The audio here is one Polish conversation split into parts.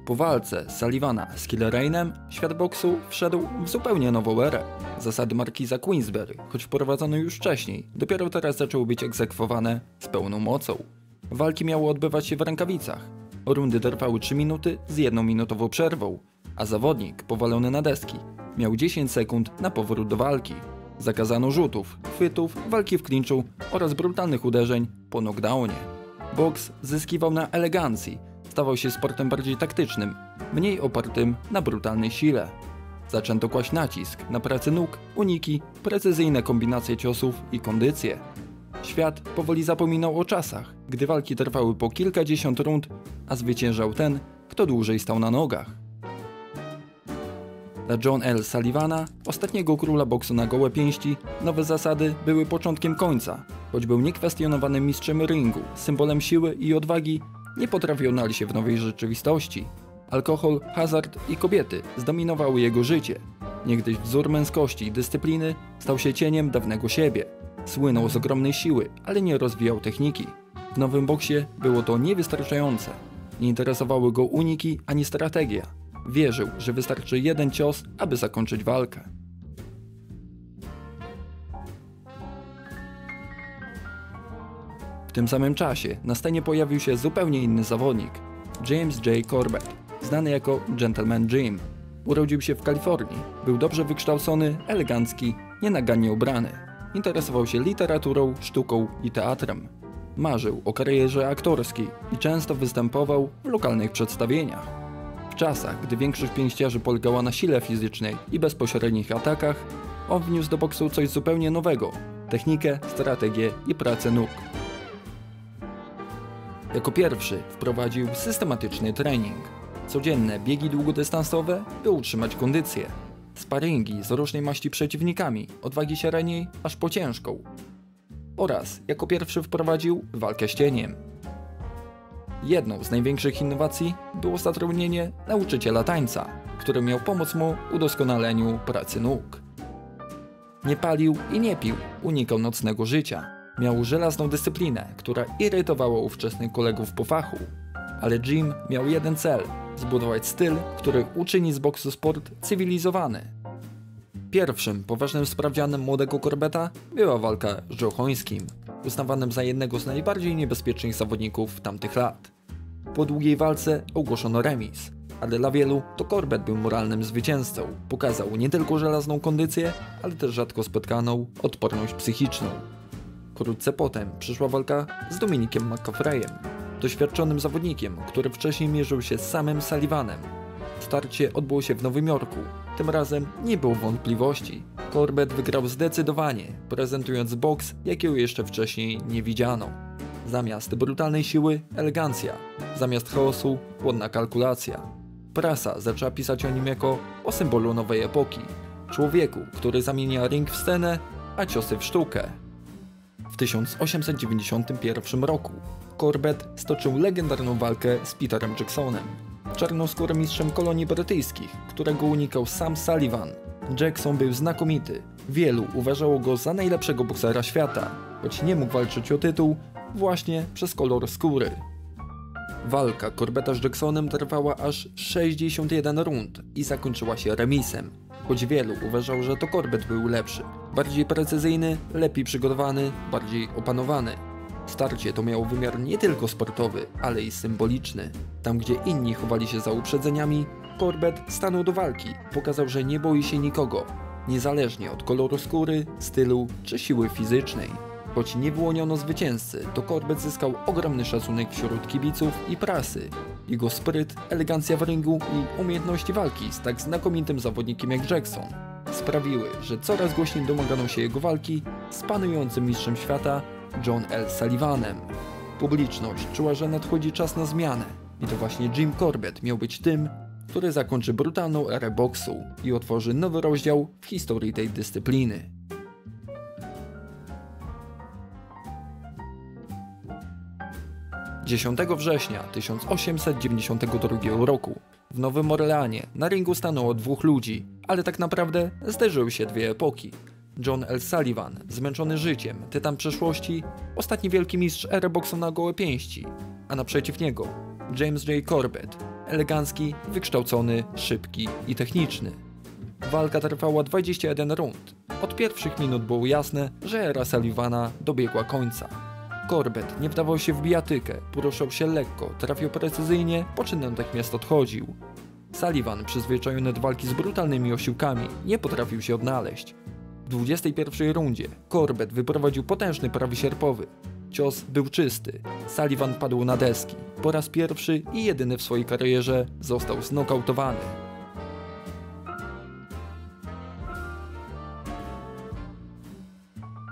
Po walce Sullivana z Killeraynem świat boksu wszedł w zupełnie nową erę. Zasady markiza Queensberry, choć wprowadzono już wcześniej, dopiero teraz zaczęły być egzekwowane z pełną mocą. Walki miały odbywać się w rękawicach. Rundy trwały 3 minuty z 1-minutową przerwą, a zawodnik powalony na deski miał 10 sekund na powrót do walki. Zakazano rzutów, chwytów, walki w klinczu oraz brutalnych uderzeń po knockdownie. Boks zyskiwał na elegancji, stawał się sportem bardziej taktycznym, mniej opartym na brutalnej sile. Zaczęto kłaść nacisk na pracę nóg, uniki, precyzyjne kombinacje ciosów i kondycję. Świat powoli zapominał o czasach, gdy walki trwały po kilkadziesiąt rund, a zwyciężał ten, kto dłużej stał na nogach. Dla John L. Sullivana, ostatniego króla boksu na gołe pięści, nowe zasady były początkiem końca. Choć był niekwestionowanym mistrzem ringu, symbolem siły i odwagi, nie potrafił odnaleźć się w nowej rzeczywistości. Alkohol, hazard i kobiety zdominowały jego życie. Niegdyś wzór męskości i dyscypliny stał się cieniem dawnego siebie. Słynął z ogromnej siły, ale nie rozwijał techniki. W nowym boksie było to niewystarczające. Nie interesowały go uniki ani strategia. Wierzył, że wystarczy jeden cios, aby zakończyć walkę. W tym samym czasie na scenie pojawił się zupełnie inny zawodnik. James J. Corbett, znany jako Gentleman Jim. Urodził się w Kalifornii, był dobrze wykształcony, elegancki, nienagannie ubrany. Interesował się literaturą, sztuką i teatrem. Marzył o karierze aktorskiej i często występował w lokalnych przedstawieniach. W czasach, gdy większość pięściarzy polegała na sile fizycznej i bezpośrednich atakach, on wniósł do boksu coś zupełnie nowego – technikę, strategię i pracę nóg. Jako pierwszy wprowadził systematyczny trening. Codzienne biegi długodystansowe, by utrzymać kondycję. Sparingi z różnej maści przeciwnikami, od wagi średniej aż po ciężką. Oraz jako pierwszy wprowadził walkę z cieniem. Jedną z największych innowacji było zatrudnienie nauczyciela tańca, który miał pomóc mu w udoskonaleniu pracy nóg. Nie palił i nie pił, unikał nocnego życia. Miał żelazną dyscyplinę, która irytowała ówczesnych kolegów po fachu. Ale Jim miał jeden cel – zbudować styl, który uczyni z boksu sport cywilizowany. Pierwszym poważnym sprawdzianem młodego Corbetta była walka z Joe Hońskim, uznawanym za jednego z najbardziej niebezpiecznych zawodników tamtych lat. Po długiej walce ogłoszono remis, ale dla wielu to Corbett był moralnym zwycięzcą. Pokazał nie tylko żelazną kondycję, ale też rzadko spotkaną odporność psychiczną. Wkrótce potem przyszła walka z Dominikiem McCaffreyem, doświadczonym zawodnikiem, który wcześniej mierzył się z samym Sullivanem. Starcie odbyło się w Nowym Jorku. Tym razem nie było wątpliwości. Corbett wygrał zdecydowanie, prezentując boks, jakiego jeszcze wcześniej nie widziano. Zamiast brutalnej siły – elegancja, zamiast chaosu – chłodna kalkulacja. Prasa zaczęła pisać o nim jako o symbolu nowej epoki. Człowieku, który zamienia ring w scenę, a ciosy w sztukę. W 1891 roku Corbett stoczył legendarną walkę z Peterem Jacksonem, czarnoskórym mistrzem kolonii brytyjskich, którego unikał sam Sullivan. Jackson był znakomity. Wielu uważało go za najlepszego boksera świata, choć nie mógł walczyć o tytuł właśnie przez kolor skóry. Walka Corbetta z Jacksonem trwała aż 61 rund i zakończyła się remisem. Choć wielu uważało, że to Corbett był lepszy. Bardziej precyzyjny, lepiej przygotowany, bardziej opanowany. Starcie to miało wymiar nie tylko sportowy, ale i symboliczny. Tam gdzie inni chowali się za uprzedzeniami, Corbett stanął do walki. Pokazał, że nie boi się nikogo, niezależnie od koloru skóry, stylu czy siły fizycznej. Choć nie wyłoniono zwycięzcy, to Corbett zyskał ogromny szacunek wśród kibiców i prasy. Jego spryt, elegancja w ringu i umiejętności walki z tak znakomitym zawodnikiem jak Jackson sprawiły, że coraz głośniej domagano się jego walki z panującym mistrzem świata John L. Sullivanem. Publiczność czuła, że nadchodzi czas na zmianę i to właśnie Jim Corbett miał być tym, który zakończy brutalną erę boksu i otworzy nowy rozdział w historii tej dyscypliny. 10 września 1892 roku w Nowym Orleanie na ringu stanęło dwóch ludzi, ale tak naprawdę zderzyły się dwie epoki. John L. Sullivan, zmęczony życiem, tytan przeszłości, ostatni wielki mistrz ery boksu na gołe pięści, a naprzeciw niego James J. Corbett, Elegancki, wykształcony, szybki i techniczny. Walka trwała 21 rund. Od pierwszych minut było jasne, że era Sullivana dobiegła końca. Corbett nie wdawał się w bijatykę, poruszał się lekko, trafiał precyzyjnie, po czym natychmiast odchodził. Sullivan, przyzwyczajony do walki z brutalnymi osiłkami, nie potrafił się odnaleźć. W 21 rundzie Corbett wyprowadził potężny prawy sierpowy. Cios był czysty. Sullivan padł na deski. Po raz pierwszy i jedyny w swojej karierze został znokautowany.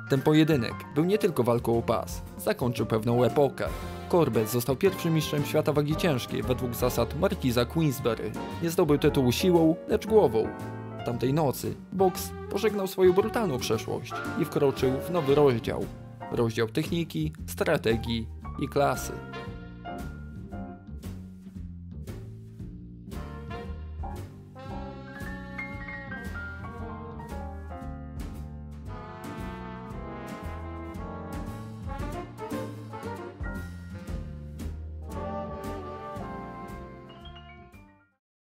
Ten pojedynek był nie tylko walką o pas, zakończył pewną epokę. Corbett został pierwszym mistrzem świata wagi ciężkiej według zasad Marquiza Queensberry. Nie zdobył tytułu siłą, lecz głową. Tamtej nocy boks pożegnał swoją brutalną przeszłość i wkroczył w nowy rozdział. Rozdział techniki, strategii i klasy.